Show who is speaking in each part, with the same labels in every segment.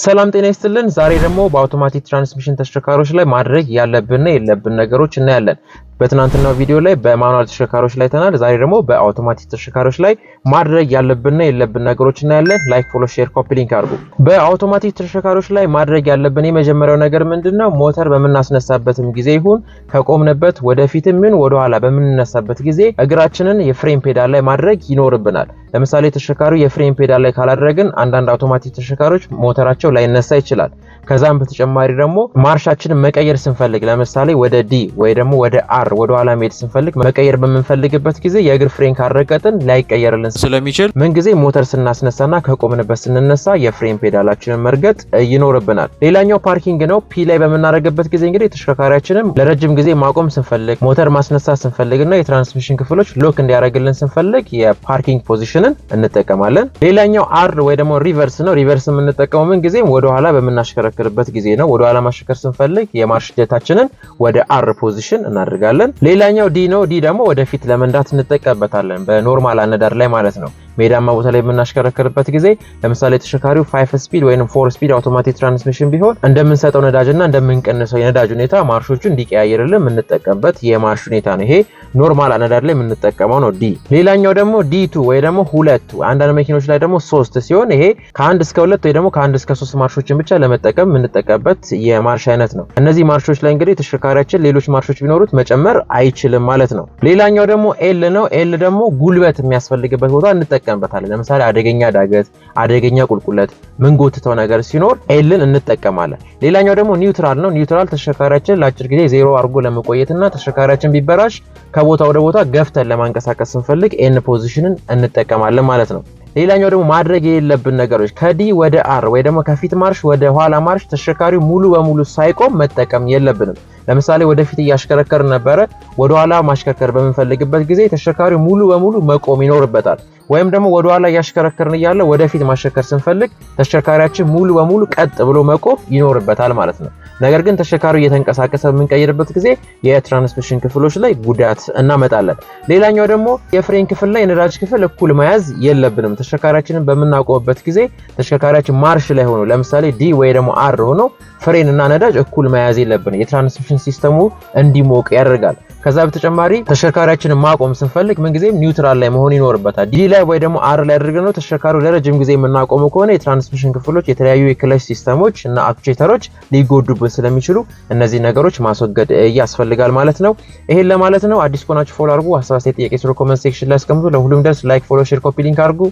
Speaker 1: ሰላም ጤና ይስጥልን። ዛሬ ደግሞ በአውቶማቲክ ትራንስሚሽን ተሽከርካሪዎች ላይ ማድረግ ያለብንና የሌለብን ነገሮች እናያለን። በትናንትናው ቪዲዮ ላይ በማኑዋል ተሽከርካሪዎች ላይ ተናል። ዛሬ ደግሞ በአውቶማቲክ ተሽከርካሪዎች ላይ ማድረግ ያለብንና የሌለብን ነገሮች እናያለን። ላይክ፣ ፎሎ፣ ሼር፣ ኮፒ ሊንክ አድርጉ። በአውቶማቲክ ተሽከርካሪዎች ላይ ማድረግ ያለብን የመጀመሪያው ነገር ምንድነው? ሞተር በመናስነሳበትም ጊዜ ይሁን ከቆምንበት ወደፊትም ምን ወደኋላ በመንነሳበት ጊዜ እግራችንን የፍሬም ፔዳል ላይ ማድረግ ይኖርብናል። ለምሳሌ ተሽከርካሪው የፍሬም ፔዳል ላይ ካላደረግን አንዳንድ አውቶማቲክ ተሽከርካሪዎች ሞተራቸው ላይነሳ ይችላል። ከዛም በተጨማሪ ደግሞ ማርሻችንን መቀየር ስንፈልግ ለምሳሌ ወደ ዲ ወይ ደግሞ ወደ አር ወደ ኋላ መሄድ ስንፈልግ መቀየር በመንፈልግበት ጊዜ የእግር ፍሬን ካረቀጥን ላይቀየርልን ስለሚችል ምን ጊዜ ሞተር ስናስነሳና ከቆምንበት ስንነሳ የፍሬን ፔዳላችንን መርገጥ ይኖርብናል። ሌላኛው ፓርኪንግ ነው። ፒ ላይ በመናረግበት ጊዜ እንግዲህ ተሽከርካሪያችንን ለረጅም ጊዜ ማቆም ስንፈልግ ሞተር ማስነሳት ስንፈልግና የትራንስሚሽን ክፍሎች ሎክ እንዲያደርግልን ስንፈልግ የፓርኪንግ ፖዚሽንን እንጠቀማለን። ሌላኛው አር ወይ ደግሞ ሪቨርስ ነው። ሪቨርስ የምንጠቀመው ምን ጊዜም ወደ ኋላ በመናሽከረክርበት ጊዜ ነው። ወደ ኋላ ማሽከርከር ስንፈልግ የማርሽ ጀታችንን ወደ አር ፖዚሽን እናደርጋለን። ሌላኛው ዲ ነው። ዲ ደግሞ ወደፊት ለመንዳት እንጠቀምበታለን በኖርማል አነዳር ላይ ማለት ነው። ሜዳማ ቦታ ላይ የምናሽከረክርበት ጊዜ ለምሳሌ ተሽከርካሪው 5 ስፒድ ወይንም 4 ስፒድ አውቶማቲክ ትራንስሚሽን ቢሆን እንደምንሰጠው ነዳጅና እንደምንቀንሰው የነዳጅ ሁኔታ ማርሾቹ እንዲቀያየርልን የምንጠቀምበት የማርሽ ሁኔታ ነው። ይሄ ኖርማል አነዳር ላይ የምንጠቀመው ነው ዲ። ሌላኛው ደግሞ ዲ2 ወይ ደግሞ 2 አንዳንድ መኪኖች ላይ ደግሞ 3 ሲሆን ይሄ ከ1 እስከ 2 ወይ ደግሞ ከ1 እስከ 3 ማርሾችን ብቻ ለመጠቀም የምንጠቀምበት የማርሽ አይነት ነው። እነዚህ ማርሾች ላይ እንግዲህ ተሽከርካሪያችን ሌሎች ማርሾች ቢኖሩት መጨመር አይችልም ማለት ነው። ሌላኛው ደግሞ ኤል ነው። ኤል ደግሞ ጉልበት የሚያስፈልግበት ቦታ እንጠቀምበታለን። ለምሳሌ አደገኛ ዳገት፣ አደገኛ ቁልቁለት ምንጎትተው ነገር ሲኖር ኤልን እንጠቀማለን። ሌላኛው ደግሞ ኒውትራል ነው። ኒውትራል ተሽከርካሪያችን ለአጭር ጊዜ ዜሮ አድርጎ ለመቆየትና ተሽከርካሪያችን ቢበላሽ ከቦታ ወደ ቦታ ገፍተን ለማንቀሳቀስ ስንፈልግ ኤን ፖዚሽንን እንጠቀማለን ማለት ነው። ሌላኛው ደግሞ ማድረግ የሌለብን ነገሮች ከዲ ወደ አር ወይ ደግሞ ከፊት ማርሽ ወደ ኋላ ማርሽ ተሽከርካሪው ሙሉ በሙሉ ሳይቆም መጠቀም የለብንም። ለምሳሌ ወደፊት እያሽከረከር ነበረ ወደ ኋላ ማሽከርከር በመንፈልግበት ጊዜ ተሽከርካሪው ሙሉ በሙሉ መቆም ይኖርበታል። ወይም ደግሞ ወደ ኋላ እያሽከረከርን እያለ ወደፊት ማሽከርከር ስንፈልግ ተሽከርካሪያችን ሙሉ በሙሉ ቀጥ ብሎ መቆም ይኖርበታል ማለት ነው። ነገር ግን ተሽከርካሪው እየተንቀሳቀሰ በምንቀይርበት ጊዜ የትራንስሚሽን ክፍሎች ላይ ጉዳት እናመጣለን። ሌላኛው ደግሞ የፍሬን ክፍል ላይ የነዳጅ ክፍል እኩል መያዝ የለብንም። ተሽከርካሪያችንን በምናቆምበት ጊዜ ተሽከርካሪያችን ማርሽ ላይ ሆኖ ለምሳሌ ዲ ወይ ደግሞ አር ሆኖ ፍሬን እና ነዳጅ እኩል መያዝ የለብንም። የትራንስሚሽን ሲስተሙ እንዲሞቅ ያደርጋል። ከዛ በተጨማሪ ተሽከርካሪያችንን ማቆም ስንፈልግ ምንጊዜም ኒውትራል ላይ መሆን ይኖርበታል። ዲ ላይ ወይ ደግሞ አር ላይ አድርገን ነው ተሽከርካሪው ለረጅም ጊዜ የምናቆመው ከሆነ የትራንስሚሽን ክፍሎች የተለያዩ የክለች ሲስተሞች እና አክቹዌተሮች ሊጎዱብን ስለሚችሉ እነዚህ ነገሮች ማስወገድ ያስፈልጋል ማለት ነው። ይሄን ለማለት ነው። አዲስ ከሆናችሁ ፎሎ አድርጉ። ሀሳብ፣ አስተያየት፣ ጥያቄ ስለ ኮሜንት ሴክሽን ላይ አስቀምጡ። ለሁሉም ደርስ ላይክ፣ ፎሎ፣ ሼር፣ ኮፒ ሊንክ አድርጉ።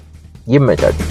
Speaker 1: ይመቻችሁ።